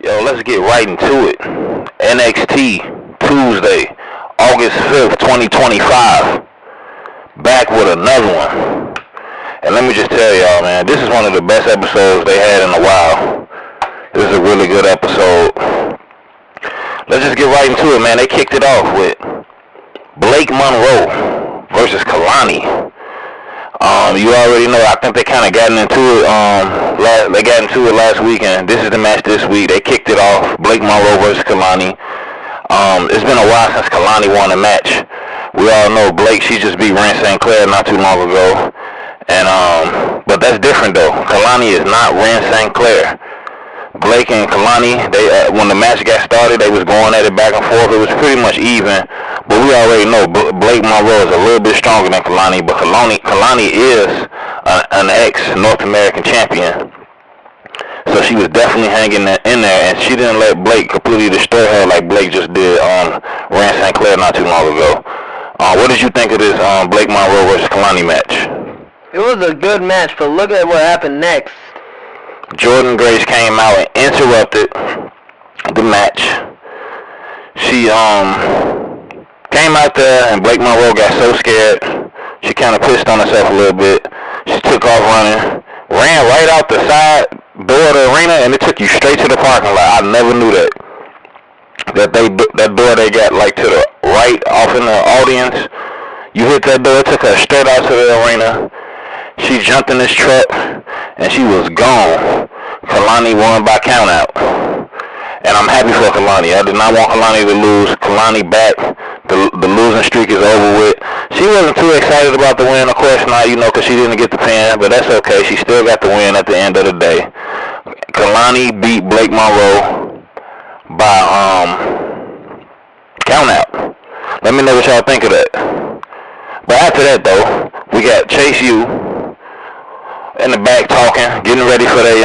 Yo, let's get right into it. NXT Tuesday, August 5th, 2025. Back with another one. And let me just tell y'all, man, this is one of the best episodes they had in a while. This is a really good episode. Let's just get right into it, man. They kicked it off with Blake Monroe versus Kalani. You already know, I think they kind of gotten into it, they got into it last weekend. This is the match this week. They kicked it off, Blake Monroe versus Kalani. It's been a while since Kalani won a match. We all know Blake, she just beat Ren St. Clair not too long ago. And, but that's different though. Kalani is not Ren St. Clair. Blake and Kalani, they when the match got started, they was going at it back and forth. It was pretty much even, but we already know Blake Monroe is a little bit stronger than Kalani. But Kalani is an ex-North American champion, so she was definitely hanging in there, and she didn't let Blake completely destroy her like Blake just did on Ren St. Clair not too long ago. What did you think of this Blake Monroe versus Kalani match? It was a good match, but look at what happened next. Jordan Grace came out and interrupted the match. She came out there and Blake Monroe got so scared, she kind of pissed on herself a little bit. She took off running, ran right out the side door of the arena, and it took you straight to the parking lot. I never knew that. That door they got like to the right off in the audience. You hit that door, it took her straight out to the arena. She jumped in this truck, and she was gone. Kalani won by countout. And I'm happy for Kalani. I did not want Kalani to lose. Kalani back. The losing streak is over with. She wasn't too excited about the win, of course not, because she didn't get the pin, but that's okay. She still got the win at the end of the day. Kalani beat Blake Monroe by countout. Let me know what y'all think of that. But after that, though, we got Chase U in the back talking, getting ready for their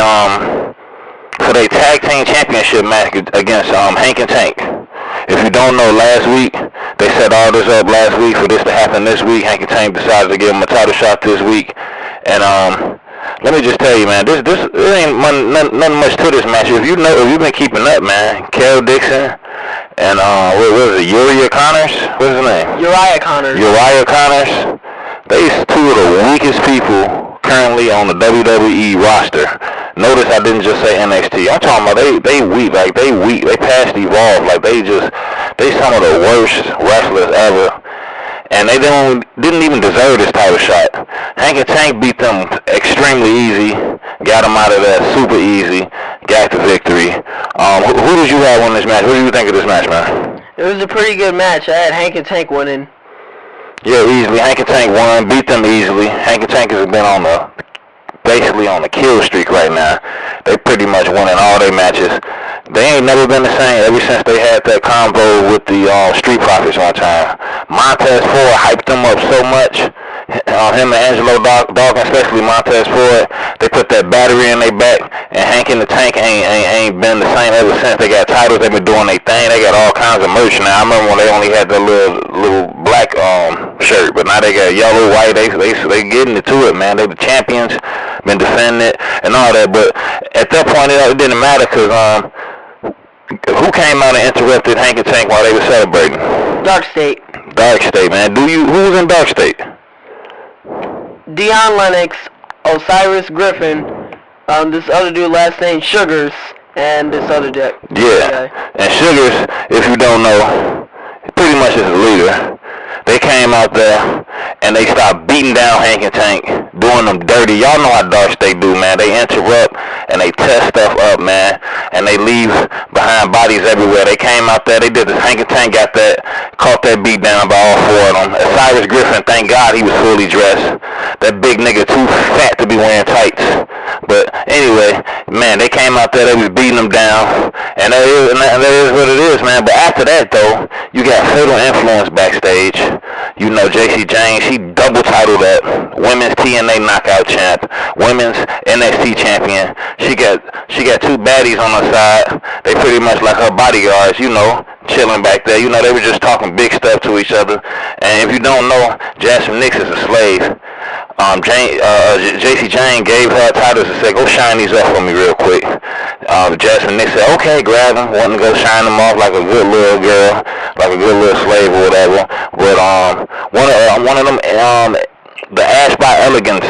tag team championship match against Hank and Tank. If you don't know, last week they set all this up last week for this to happen this week. Hank and Tank decided to give him a title shot this week, and let me just tell you, man, this ain't nothing much to this match. If you've been keeping up, man, Carol Dixon and what was it, Uriah Connors? What's his name? Uriah Connors. Uriah Connors. They's two of the weakest people currently on the WWE roster. Notice I didn't just say NXT. I'm talking about they weak, like they weak. They past evolved, like they some of the worst wrestlers ever. And they didn't even deserve this title shot. Hank and Tank beat them extremely easy, got them out of there super easy, got the victory. Who did you have win this match? What do you think of this match, man? It was a pretty good match. I had Hank and Tank winning. Yeah, easily. Hank and Tank won, beat them easily. Hank and Tank has been basically on the kill streak right now. They pretty much winning all their matches. They ain't never been the same ever since they had that combo with the Street Profits one time. Montez Ford hyped them up so much. Him and Angelo Dawkins, especially Montez Ford, they put that battery in their back, and Hank and the Tank ain't been the same ever since. They got titles, they been doing their thing, they got all kinds of merch now. I remember when they only had the little black shirt, but now they got yellow, white, they getting it to it, man. They the champions, been defending it, and all that, but at that point it didn't matter, because who came out and interrupted Hank and Tank while they were celebrating? Dark State. Dark State, man. Who was in Dark State? Dion Lennox, Osiris Griffin, this other dude last name Sugars, and this other dude. Yeah, and Sugars, if you don't know, pretty much is the leader. They came out there and they stopped beating down Hank and Tank, doing them dirty. Y'all know how Dark State do, man. They interrupt and they test stuff up, man, and they leave behind bodies everywhere. They came out there, they did this. Hank and Tank caught that beat down by all four of them. Osiris Griffin, thank God he was fully dressed. That big nigga too fat to be wearing tights. But anyway, man, they came out there, they was beating them down, and that is what it is, man. But after that, though, you got Fatal Influence backstage. JC James, she double titled that Women's TNA Knockout Champ, Women's NXT Champion. She got two baddies on her side. They pretty much like her bodyguards, chilling back there. They were just talking big stuff to each other. And if you don't know, Jasmine Nix is a slave. JC Jane gave her titles and said, go shine these up for me real quick. Jasmine Nick said, okay, grab them, wanting to go shine them off like a good little girl, like a good little slave or whatever. But one of them, the Ash by Elegance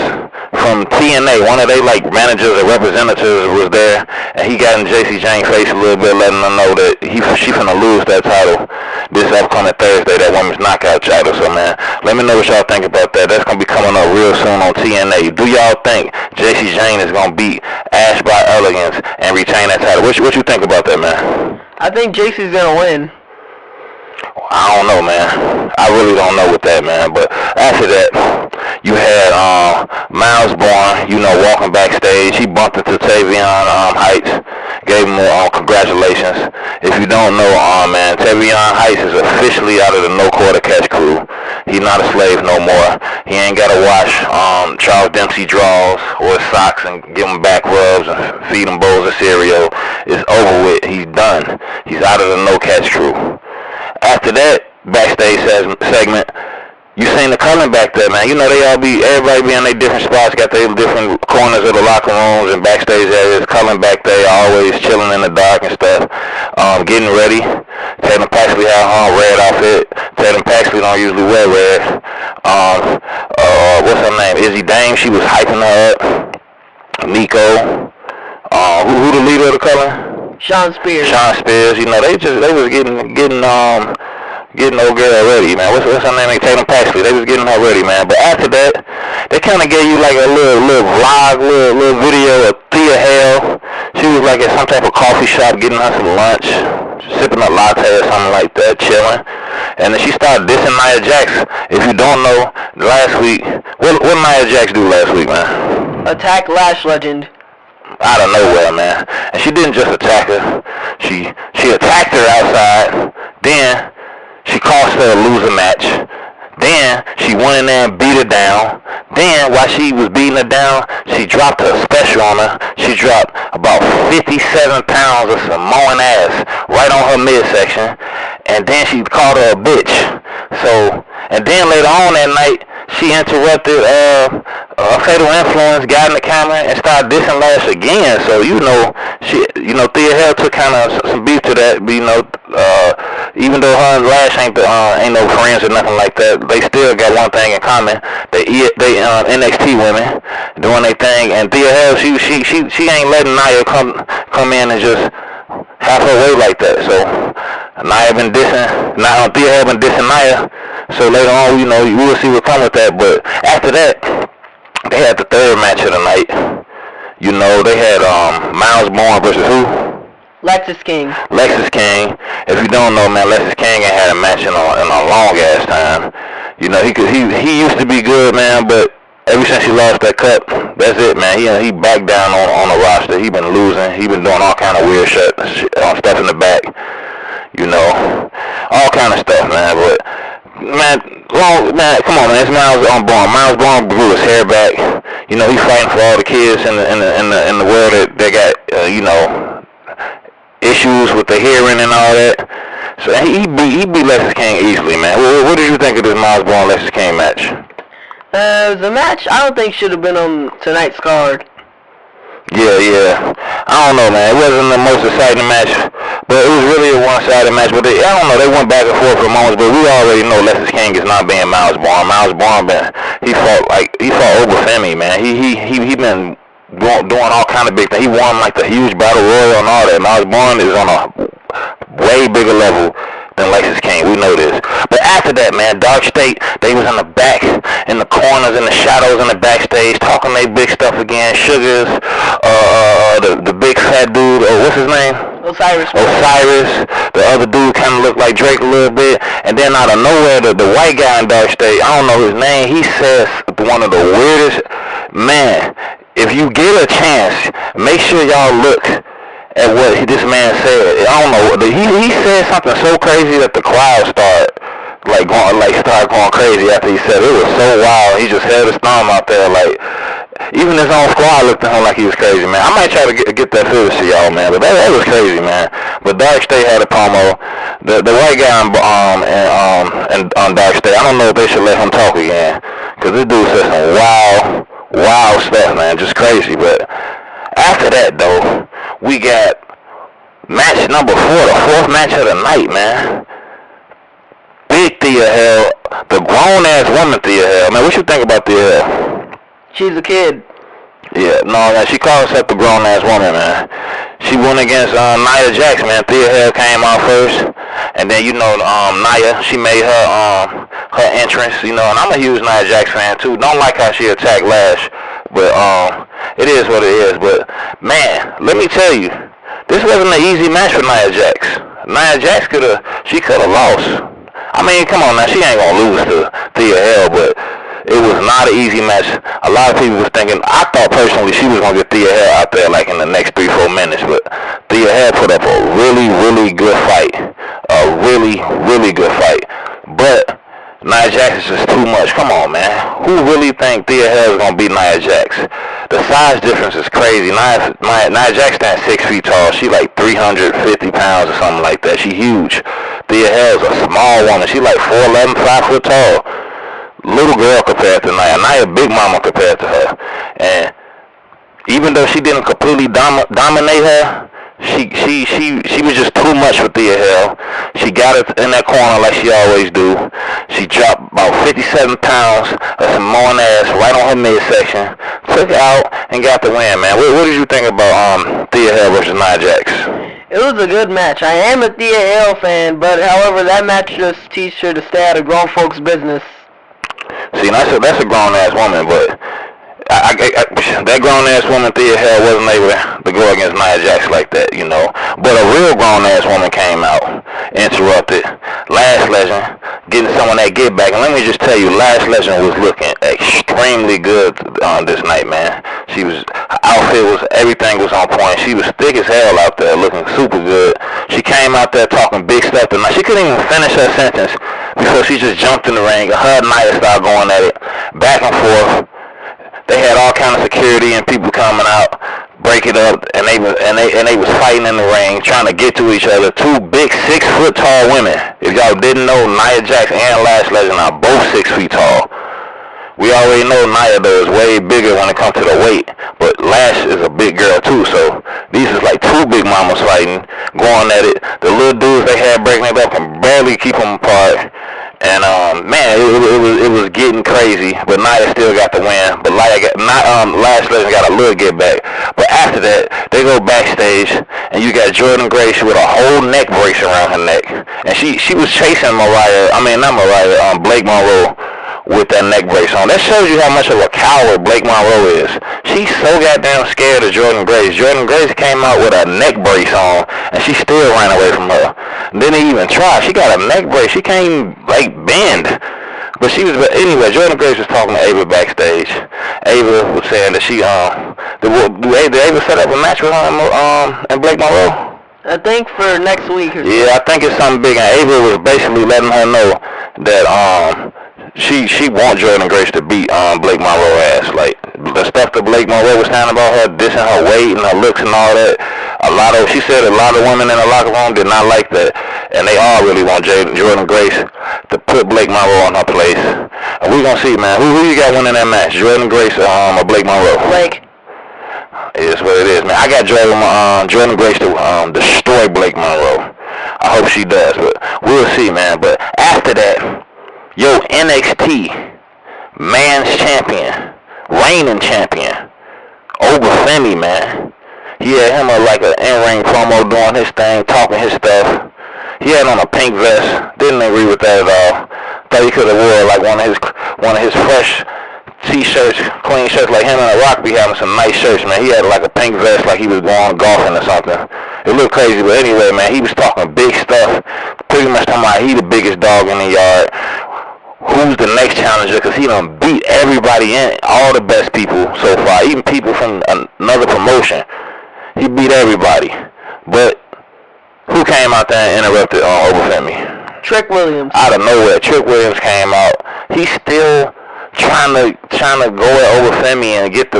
from TNA, one of they like managers or representatives was there, and he got in JC Jane's face a little bit, letting her know that she finna lose that title this upcoming Thursday, that women's knockout title. So man, let me know what y'all think about that. That's gonna be coming up real soon on TNA. Do y'all think JC Jane is gonna beat Ash by Elegance and retain that title? What you think about that, man? I think JC's gonna win. I don't know, man. I really don't know with that, man. But after that, you had Miles Bourne, walking backstage. He bumped into Tavion Heights, gave him congratulations. If you don't know, man, Tavion Heights is officially out of the No Quarter Catch crew. He's not a slave no more. He ain't got to wash Charles Dempsey drawers or his socks and give him back rubs and feed him bowls of cereal. It's over with. He's done. He's out of the No Catch crew. After that backstage segment, you seen the Cullen back there, man. Everybody be in their different spots, got their different corners of the locker rooms and backstage areas. Cullen back there, always chilling in the dark and stuff, getting ready. Tatum Paxley had on red outfit. Tatum Paxley don't usually wear red. What's her name? Izzy Dame, she was hyping her up. Nico. Who the leader of the Cullen? Sean Spears. They was getting old girl ready, man. What's her name? Tatum Paxley. They was getting her ready, man. But after that, they kind of gave you like a little vlog, little video of Thea Hale. She was like at some type of coffee shop getting her some lunch, sipping a latte or something like that, chilling. And then she started dissing Nia Jax. If you don't know, last week, what Nia Jax do last week, man? Attack Lash Legend. Out of nowhere, man. And she didn't just attack her. She attacked her outside. Then she caused her to lose a match. Then she went in there and beat her down. Then while she was beating her down, she dropped her special on her. She dropped about 57 pounds of Samoan ass right on her midsection. And then she called her a bitch. And then later on that night, she interrupted Fatal Influence, got in the camera and started dissing Lash again. So Thea Hale took kind of some beef to that. But, even though her and Lash ain't no friends or nothing like that, they still got one thing in common. They NXT women doing their thing, and Thea Hale she ain't letting Nia come in and just have her way like that. So Thea Hale been dissing Nia. So later on, we will see what comes with that. But after that, they had the third match of the night. They had Miles Bourne versus who? Lexis King. If you don't know, man, Lexis King ain't had a match in a long ass time. He used to be good, man, but ever since he lost that cup, that's it, man. He backed down on the roster. He been losing. He been doing all kind of weird stuff in the back. All kind of stuff, man. But man, come on, man. It's Miles Bourne. Miles Bourne grew his hair back. He's fighting for all the kids in the world that got issues with the hearing and all that. So he beat Lexis King easily, man. What did you think of this Miles Bourne Lexis King match? The match I don't think should have been on tonight's card. Yeah. I don't know, man. It wasn't the most exciting match, but it was really a one-sided match. But I don't know. They went back and forth for moments, but we already know Lexis King is not being Miles Bourne. Miles Bourne, he fought Obafemi, man. He been doing all kind of big things. He won like the huge battle royal and all that. Miles Bourne is on a way bigger level than Lexis King. We know this. But after that, man, Dark State, they was in the back, in the corners, in the shadows, in the backstage, talking their big stuff again. Sugars, the big fat dude, what's his name? Osiris. The other dude kind of looked like Drake a little bit. And then out of nowhere, the white guy in Dark State, I don't know his name, he says one of the weirdest, man, if you get a chance, make sure y'all look at what this man said. I don't know. He said something so crazy that the crowd started going crazy after he said it. It was so wild. He just held his thumb out there even his own squad looked at him like he was crazy, man. I might try to get that footage to y'all, man, but that was crazy, man. But Dark State had a promo. The white guy on Dark State, I don't know if they should let him talk again, because this dude said some wild stuff, man, just crazy. But after that, though, we got match number 4, the 4th match of the night, man. Big Thea Hale, the grown-ass woman Thea Hale. Man, what you think about Thea Hale? She's a kid. Yeah, no, man, she calls herself the grown-ass woman, man. She went against Nia Jax, man. Thea Hale came out first, and then, you know, Nia, she made her entrance, you know, and I'm a huge Nia Jax fan, too. Don't like how she attacked Lash, but it is what it is. But, man, let me tell you, this wasn't an easy match for Nia Jax. Nia Jax could have lost. I mean, come on now, she ain't gonna lose to Thea Hale, but it was not an easy match. A lot of people was thinking, I thought personally she was gonna get Thea Hale out there like in the next 3-4 minutes, but Thea Hale put up a really good fight. A really good fight. But Nia Jax is just too much. Come on, man. Who really think Thea Hale is gonna beat Nia Jax? The size difference is crazy. Nia Jax stands 6 feet tall. She like 350 pounds or something like that. She huge. Thea Hale's a small woman. She like 4'11", 5 foot tall. Little girl compared to Nia. Nia big mama compared to her. And even though she didn't completely dominate her, she was just too much for Thea Hale. She got it in that corner like she always do. She dropped about 57 pounds of Samoan ass right on her midsection, took it out, and got the win, man. What did you think about Thea Hale versus Nia Jax? It was a good match. I am a Thea Hale fan, but however, that match just teaches her to stay out of grown folks' business. See, that's a grown-ass woman, but that grown-ass woman, Thea Hale, wasn't able to go against Nia Jax like that, you know. But a real grown-ass woman came out, interrupted. Lash Legend, getting some of that get back. And let me just tell you, Lash Legend was looking extremely good this night, man. Her outfit everything was on point. She was thick as hell out there, looking super good. She came out there talking big stuff tonight. She couldn't even finish her sentence before she just jumped in the ring. Her and Nia started going at it, back and forth. They had all kind of security and people coming out, break it up, and they was fighting in the ring, trying to get to each other. 2 big 6 foot tall women. If y'all didn't know, Nia Jax and Lash Legend are both 6 feet tall. We already know Nia though is way bigger when it comes to the weight, but Lash is a big girl too. So these is like 2 big mamas fighting, going at it. The little dudes they had breaking it up can barely keep them apart. And man, it was getting crazy, but Nia still got the win. But Lash Legend got a little get back. But after that, they go backstage, and you got Jordynne Grace with a whole neck brace around her neck, and she was chasing Blake Monroe with that neck brace on. That shows you how much of a coward Blake Monroe is. She's so goddamn scared of Jordynne Grace. Jordynne Grace came out with a neck brace on, and she still ran away from her. Didn't even try. She got a neck brace. She can't even, bend. But anyway, Jordynne Grace was talking to Ava backstage. Ava was saying that did Ava set up a match with her and Blake Monroe? I think for next week or so. Yeah, I think it's something big. And Ava was basically letting her know that she wants Jordynne Grace to beat Blake Monroe ass. Like the stuff that Blake Monroe was saying about her, dissing her weight and her looks and all that. She said a lot of women in the locker room did not like that, and they all really want Jordynne Grace to put Blake Monroe on her place. And we gonna see, man. Who you got winning that match? Jordynne Grace or Blake Monroe? Blake. It is what it is, man. I got Jordynne Grace to destroy Blake Monroe. I hope she does, but we'll see, man. But after that, NXT Man's Champion, reigning champion, Femi, man. He had him like an in-ring promo doing his thing, talking his stuff. He had on a pink vest. Didn't agree with that at all. Thought he could have wore like one of his fresh t-shirts, clean shirts, like him and The Rock be having some nice shirts, man. He had like a pink vest like he was going golfing or something. It looked crazy, but anyway, man, he was talking big stuff. Pretty much talking about he the biggest dog in the yard. Who's the next challenger? Because he done beat everybody in, all the best people so far, even people from another promotion. He beat everybody. But who came out there and interrupted Femi? Trick Williams. Out of nowhere, Trick Williams came out. He's still trying to go at Femi and get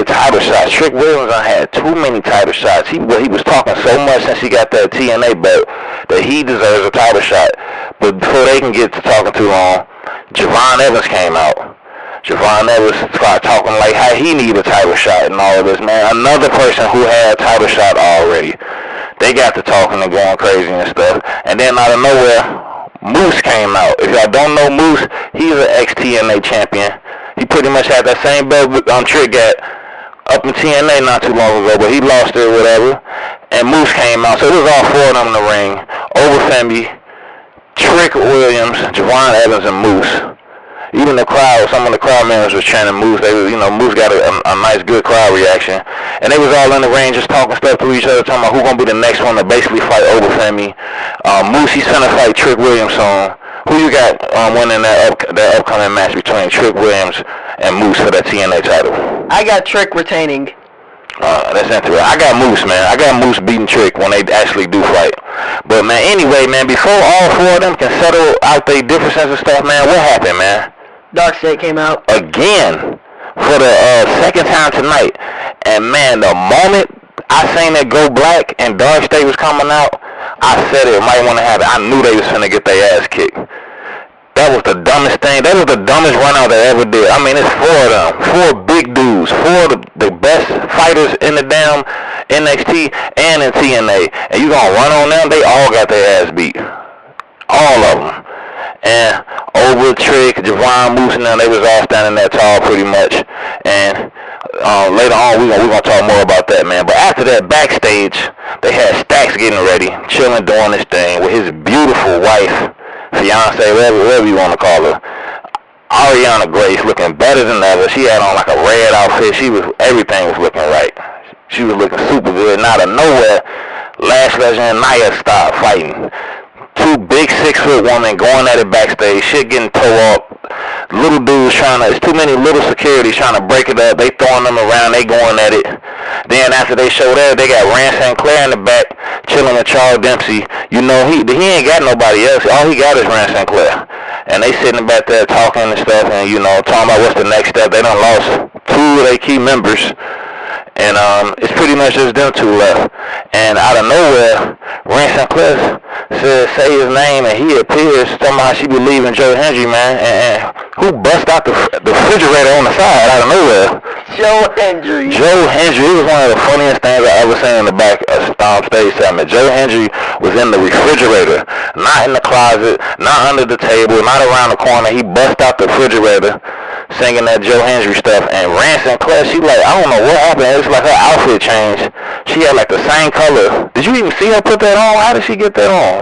title shots. Trick Williams had too many title shots. He was talking so much since he got that TNA belt that he deserves a title shot. But before they can get to talking too long, Javon Evans came out. Javon Evans started talking like how he needed a title shot and all of this, man. Another person who had a title shot already. They got to talking and going crazy and stuff. And then out of nowhere, Moose came out. If y'all don't know Moose, he's an ex-TNA champion. He pretty much had that same belt Trick got up in TNA not too long ago, but he lost it or whatever. And Moose came out. So it was all four of them in the ring. Overfemi, Trick Williams, Javon Evans, and Moose. Even the crowd, some of the crowd members was chanting Moose. They was, Moose got a nice, good crowd reaction. And they was all in the ring just talking stuff to each other, talking about who gonna be the next one to basically fight Overfemi. Moose, he's gonna fight Trick Williams soon. Who you got winning that upcoming match between Trick Williams and Moose for that TNA title? I got Trick retaining. That's interesting. I got Moose, man. I got Moose beating Trick when they actually do fight. But, man, anyway, man, before all four of them can settle out their differences and stuff, man, what happened, man? Dark State came out. Again, for the second time tonight. And, man, the moment I seen it go black and Dark State was coming out, I said it might want to happen. I knew they was finna get their ass kicked. That was the dumbest thing. That was the dumbest run out they ever did. I mean, it's four of them. Four big dudes. Four of the best fighters in the damn NXT and in TNA. And you gonna run on them? They all got their ass beat. All of them. And over Trick, Javon, Moose, and them, they was all standing there tall pretty much. And later on, we're gonna talk more about that, man. But after that, backstage, they had Stacks getting ready, chilling, doing this thing with his beautiful wife, fiance, whatever you want to call her. Ariana Grace looking better than ever. She had on like a red outfit. Everything was looking right. She was looking super good. And out of nowhere, Lash Legend and Nia stopped fighting. Two big 6-foot women going at it backstage. Shit getting tore up. Little dudes it's too many little securities trying to break it up. They throwing them around. They going at it. Then after they show that, they got Rand Sinclair in the back chilling with Charles Dempsey. He ain't got nobody else. All he got is Rand Sinclair. And they sitting back there talking and stuff and, talking about what's the next step. They done lost two of their key members. And it's pretty much just them two left. And out of nowhere, Rand Sinclair say his name, and he appears. Somehow she be leaving Joe Hendry, man. And who bust out the refrigerator on the side out of nowhere? Joe Hendry. Joe Hendry. It was one of the funniest things I ever seen in the back of Stage Summit. Joe Hendry was in the refrigerator, not in the closet, not under the table, not around the corner. He bust out the refrigerator, singing that Joe Hendry stuff. And Rand Sinclair, she like, I don't know what happened. It's like her outfit changed. She had like the same color. Did you even see her put that on? How did she get that on?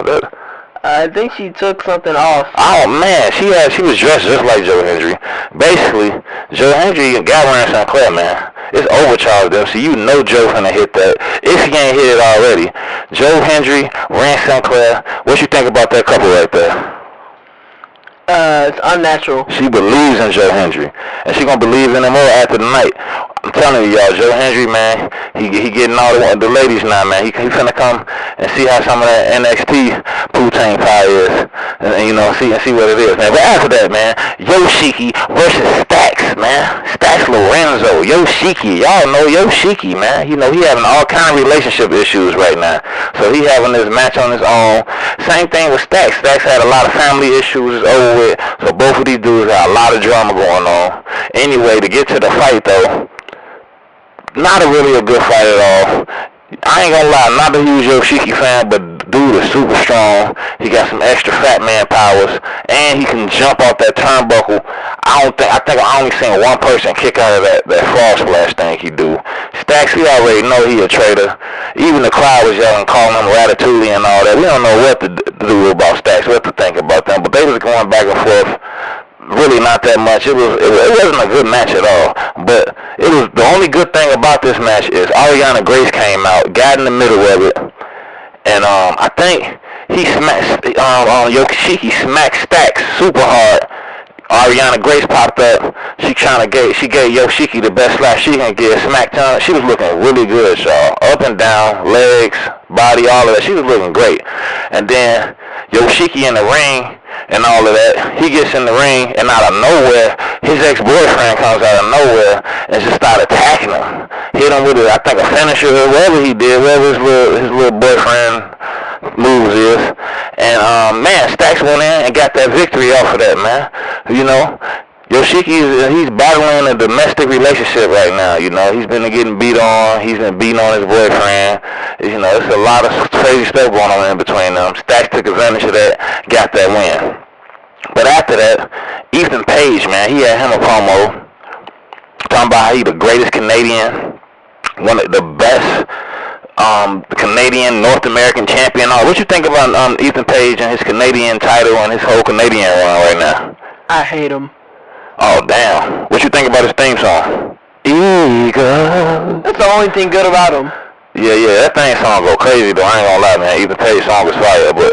I think she took something off. Oh man, she was dressed just like Joe Hendry. Basically, Joe Hendry got Rand Sinclair, man. It's over Charles Dempsey. You know Joe finna hit that. If he ain't hit it already. Joe Hendry, Rand Sinclair. What you think about that couple right there? It's unnatural. She believes in Joe Hendry. And she gonna believe in him more after the night. I'm telling you, y'all, Joe Hendry, man, he getting all the ladies now, man. He finna come and see how some of that NXT poutine pie is. And see what it is, man. But after that, man, Yoshiki versus Stacks, man. Stacks Lorenzo. Yoshiki. Y'all know Yoshiki, man. He having all kind of relationship issues right now. So he having this match on his own. Same thing with Stacks. Stacks had a lot of family issues. It's over with. So both of these dudes got a lot of drama going on. Anyway, to get to the fight, though, not really a good fight at all. I ain't gonna lie, not a huge Yoshiki fan, but dude is super strong. He got some extra fat man powers, and he can jump off that turnbuckle. I think I only seen one person kick out of that frog splash thing he do. Stacks, we already know he a traitor. Even the crowd was yelling, calling him Ratatouille and all that. We don't know what to do about Stacks, what to think about them, but they was going back and forth. Really not that much. It wasn't a good match at all. But it was the only good thing about this match is Ariana Grace came out, got in the middle of it, and I think he smacked Stacks super hard. Ariana Grace popped up. She gave Yoshiki the best slap she can get. Smacked her. She was looking really good, y'all. Up and down, legs, body, all of that. She was looking great. And then Yoshiki in the ring and all of that. He gets in the ring, and out of nowhere, his ex-boyfriend comes out of nowhere and just started attacking him. Hit him with, I think, a finisher, whatever he did, whatever his little boyfriend moves is. man, Stacks went in and got that victory off of that, man. You know, Yoshiki, he's battling a domestic relationship right now. You know, he's been getting beat on. He's been beating on his boyfriend. You know, it's a lot of crazy stuff going on in between them. Stacks took advantage of that, got that win. But after that, Ethan Page, man, he had him a promo talking about how he the greatest Canadian, one of the best Canadian North American champion. What you think about Ethan Page and his Canadian title and his whole Canadian run right now? I hate him. Oh, damn. What you think about his theme song? Eagle. That's the only thing good about him. Yeah, that theme song go crazy, though. I ain't gonna lie, man. Ethan Page song was fire, but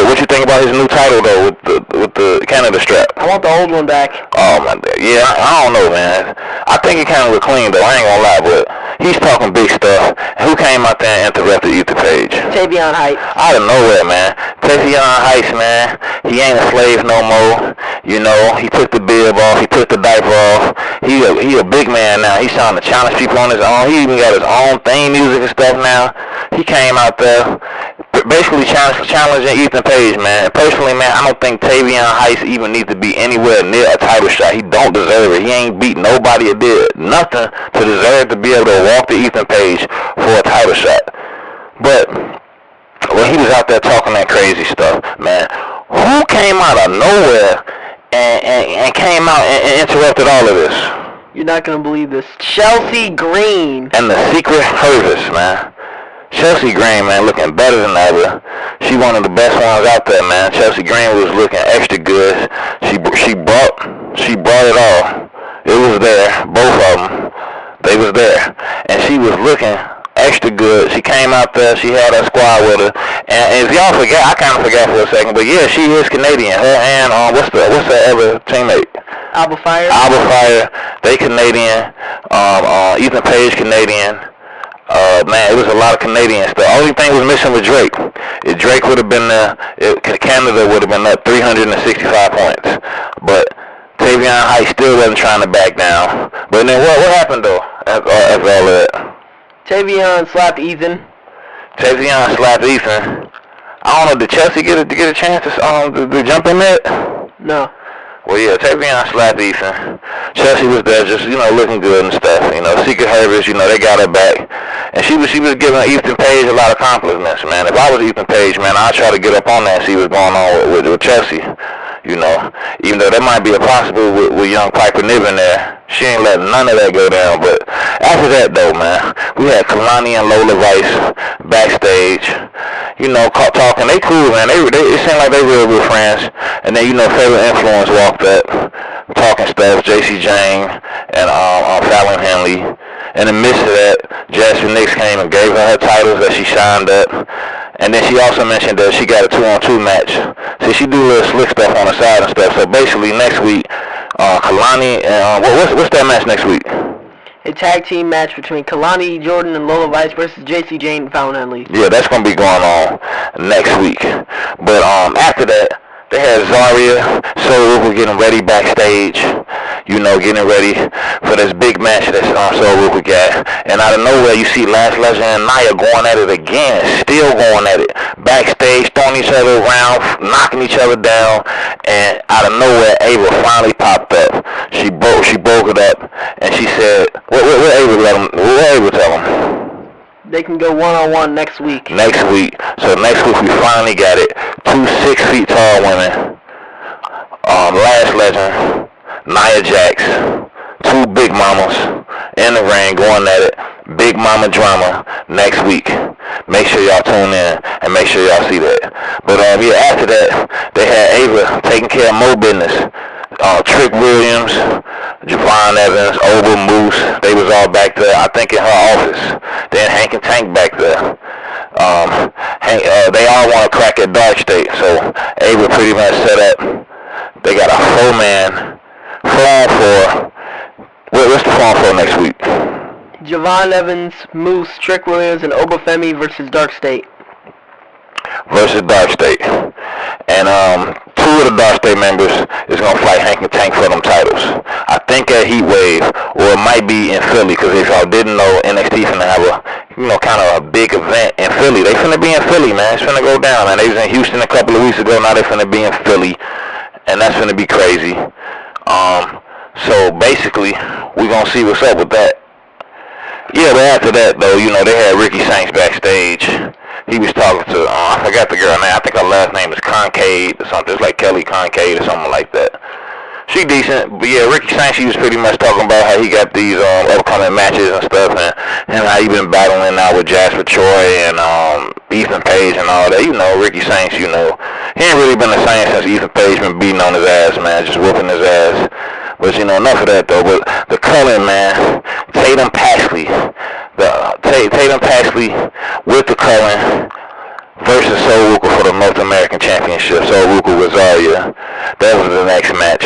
what you think about his new title, though, with the Canada strap? I want the old one back. Oh, my God. Yeah, I don't know, man. I think it kind of looked clean, though. I ain't gonna lie, but he's talking big stuff. Who came out there and interrupted Ethan Page? Tavion Heights. Out of nowhere, man. Tavion Heights, man. He ain't a slave no more. You know, he took the bib off. He took the diaper off. He a big man now. He's trying to challenge people on his own. He even got his own theme music and stuff now. He came out there basically challenging Ethan Page, man. And personally, man, I don't think Tavion Heights even needs to be anywhere near a title shot. He don't deserve it. He ain't beat nobody or did nothing to deserve to be able to walk to Ethan Page for a title shot. But when he was out there talking that crazy stuff, man, who came out of nowhere and came out and interrupted all of this? You're not going to believe this. Chelsea Green. And the Secret Service, man. Chelsea Green, man, looking better than ever. She one of the best ones out there, man. Chelsea Green was looking extra good. She brought it all. It was there, both of them. They was there, and she was looking extra good. She came out there. She had her squad with her. And if y'all forget, I kind of forgot for a second, but yeah, she is Canadian. Her and what's her other teammate? Alba Fire. Alba Fire. They Canadian. Ethan Page Canadian. Man, it was a lot of Canadians. The only thing was missing was Drake. If Drake would have been there, Canada would have been up 365 points. But Tavion Heights still wasn't trying to back down. But then what happened though after all that? Tavion slapped Ethan. Tavion slapped Ethan. I don't know. Did Chelsea get a chance to jump in there? No. Well, yeah, Tavion slapped Ethan. Chelsea was there just, you know, looking good and stuff. You know, Secret Service, you know, they got her back. And she was giving Ethan Page a lot of compliments, man. If I was Ethan Page, man, I'd try to get up on that and see what's going on with Chelsea. You know, even though that might be a possible with young Piper Niven there. She ain't letting none of that go down. But after that, though, man, we had Kalani and Lola Rice backstage. You know, talking. They cool, man. It seemed like they real good friends. And then, you know, Favorite Influence walked up, talking stuff. JC Jane and Fallon Henley. In the midst of that, Jasmine Nix came and gave her titles that she shined up. And then she also mentioned that she got a 2-on-2 match. See, she do a little slick stuff on the side and stuff. So basically, next week, Kalani and what's that match next week? A tag team match between Kalani Jordan and Lola Vice versus JC Jane and Fallon Henley. Yeah, that's gonna be going on next week. But after that, they had Zaria, Soul Ripple getting ready backstage. You know, getting ready for this big match that Soul Ripple got. And out of nowhere, you see Last Legend and Nia going at it again, still going at it. Backstage, throwing each other around, knocking each other down. And out of nowhere, Ava finally popped up. She broke it up, and she said, "What Ava tell them?" They can go one-on-one next week. Next week. So next week we finally got it. 2 6-feet-tall women. Last Legend, Nia Jax, 2 big mamas in the ring going at it. Big mama drama next week. Make sure y'all tune in and make sure y'all see that. But yeah, after that, they had Ava taking care of more business. Trick Williams, Javon Evans, Oba Moose, they was all back there, I think in her office. Then Hank and Tank back there. They all want to crack at Dark State, so Ava pretty much set up. They got a 4-man, 4-on-4. What's the 4-on-4 next week? Javon Evans, Moose, Trick Williams, and Obafemi versus Dark State. Versus Dark State. And 2 of the Dark State members is going to fight Hank and Tank for them titles. I think at Heat Wave, or it might be in Philly, because if y'all didn't know, NXT finna have a kind of a big event in Philly. They finna be in Philly, man. It's finna go down, man. They was in Houston a couple of weeks ago. Now they finna be in Philly, and that's finna be crazy. So basically, we gonna see what's up with that. Yeah, but after that, though, they had Wwe Nxt backstage. He was talking to, I forgot the girl name. I think her last name is Concade or something. It's like Kelly Concade or something like that. She decent, but yeah, Wwe Nxt, she was pretty much talking about how he got these upcoming matches and stuff, and how he been battling now with Jasper Troy and Ethan Page and all that. Wwe Nxt, he ain't really been the same since Ethan Page been beating on his ass, man, just whooping his ass. But enough of that though. But the Cullen, man, Tatum Paxley with the Cullen versus Sol Ruka for the North American Championship. Sol Ruka with Zarya. That was the next match.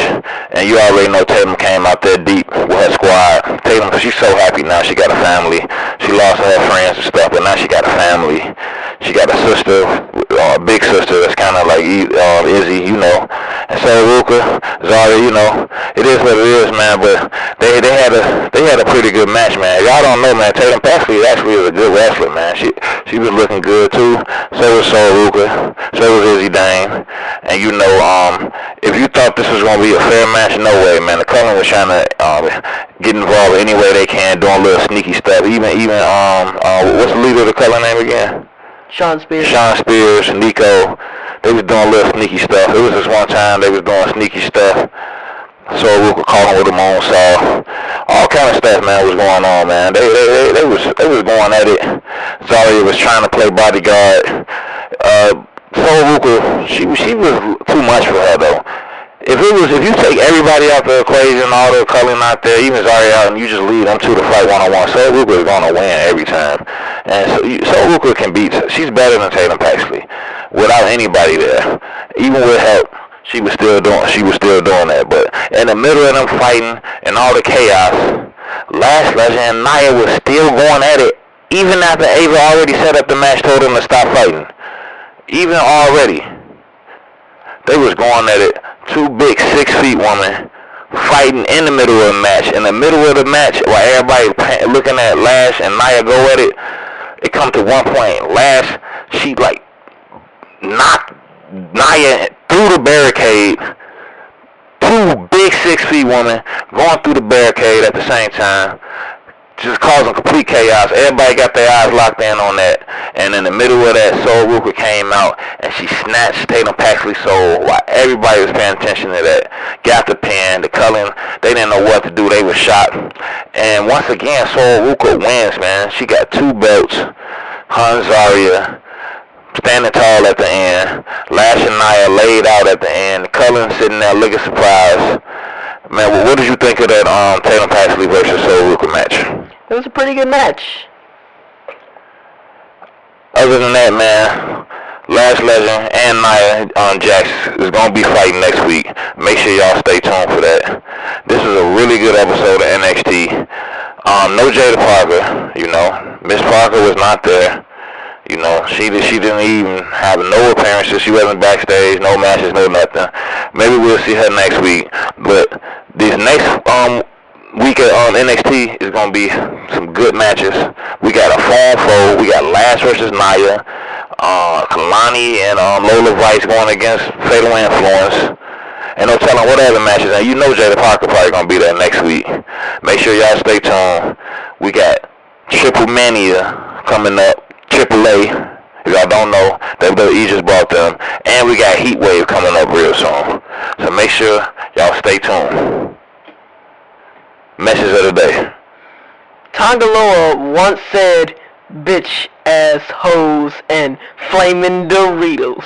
And you already know Tatum came out there deep with her squad. Tatum, she's so happy now. She got a family. She lost her friends and stuff, but now she got a family. She got a sister, a big sister that's kind of like Izzy, And Sol Ruka, Zarya, it is what it is, man. But they had a pretty good match, man. Y'all don't know, man. Tatum Paxley actually is a good wrestler, man. She was looking good too. So was Sol Ruka. So was Izzy Dane. And if you thought this was gonna be a fair match, no way, man. The Cullen was trying to get involved any way they can, doing little sneaky stuff. Even what's the leader of the Cullen name again? Sean Spears, Nico. They was doing little sneaky stuff. It was this one time they was doing sneaky stuff. So Ruka caught him with him on saw. All kind of stuff, man, was going on, man. They was going at it. Zarya was trying to play bodyguard. So Ruka, she was too much for her though. If you take everybody out the equation, all the Cullen out there, even Zarya out, and you just lead them two to fight one-on-one, Sol Ruka is gonna win every time. And Sol Ruka can beat. She's better than Tatum Paxley without anybody there. Even with help, she was still doing that. But in the middle of them fighting and all the chaos, Lash Legend and Nia was still going at it, even after Ava already set up the match, told them to stop fighting. Even already, they was going at it. Two big 6 feet women fighting in the middle of the match. In the middle of the match, while everybody looking at Lash and Nia go at it, it come to one point. Lash, she like knocked Nia through the barricade. Two big 6 feet women going through the barricade at the same time, just causing complete chaos. Everybody got their eyes locked in on that. And in the middle of that, Sol Ruka came out and she snatched Tatum Paxley's soul while everybody was paying attention to that. Got the pin, the Cullen, they didn't know what to do. They were shot. And once again, Sol Ruka wins, man. She got 2 belts. Her and Zarya standing tall at the end. Lash and Nia laid out at the end. The Cullen sitting there looking surprised. Man, what did you think of that Tatum Paxley versus Sol Ruka match? It was a pretty good match. Other than that, man, Lash Legend and Nia Jax is going to be fighting next week. Make sure y'all stay tuned for that. This is a really good episode of NXT. No Jada Parker, Miss Parker was not there. She didn't even have no appearances. She wasn't backstage, no matches, no nothing. Maybe we'll see her next week. But this next week on NXT is going to be some good matches. We got a Fall. We got Lash versus Nia. Kalani and Lola Vice going against Fatal Influence. And no telling what other matches. And Jada Parker probably going to be there next week. Make sure y'all stay tuned. We got Triple Mania coming up. AAA, if y'all don't know, WWE just brought them. And we got Heat Wave coming up real soon. So make sure y'all stay tuned. Message of the day. Tongaloa once said, bitch, ass, hoes, and flaming Doritos.